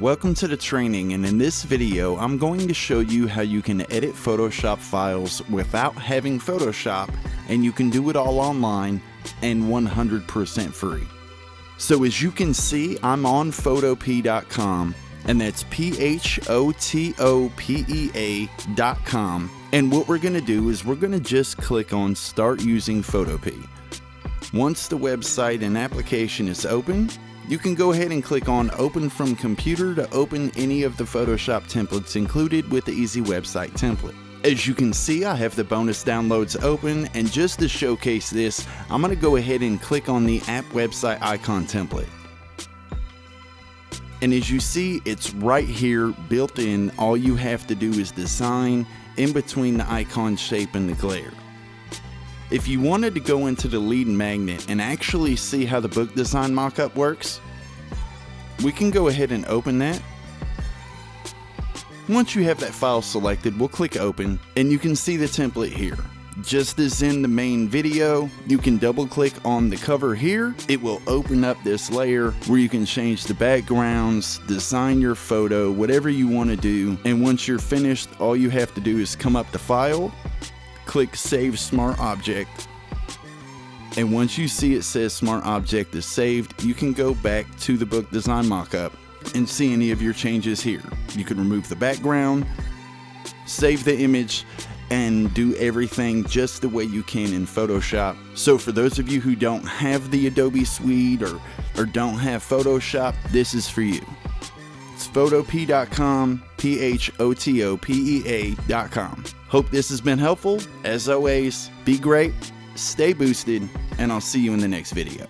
Welcome to the training, and in this video I'm going to show you how you can edit Photoshop files without having Photoshop, and you can do it all online and 100% free. So as you can see, I'm on photopea.com, and that's photopea.com, and what we're going to do is we're going to just click on Start Using Photopea. Once the website and application is open, you can go ahead and click on Open from Computer to open any of the Photoshop templates included with the Easy Website template. As you can see, I have the bonus downloads open, and just to showcase this, I'm going to go ahead and click on the App Website Icon template. And as you see, it's right here built in. All you have to do is design in between the icon shape and the glare. If you wanted to go into the lead magnet and actually see how the book design mockup works, we can go ahead and open that. Once you have that file selected, we'll click open, and you can see the template here. Just as in the main video, you can double click on the cover here. It will open up this layer where you can change the backgrounds, design your photo, whatever you want to do. And once you're finished, all you have to do is come up to File, click Save Smart Object, and once you see it says Smart Object is saved, you can go back to the book design mockup and see any of your changes here. You can remove the background, save the image, and do everything just the way you can in Photoshop. So for those of you who don't have the Adobe Suite or don't have Photoshop, this is for you. It's photopea.com, photopea.com. Hope this has been helpful. As always, be great, stay boosted, and I'll see you in the next video.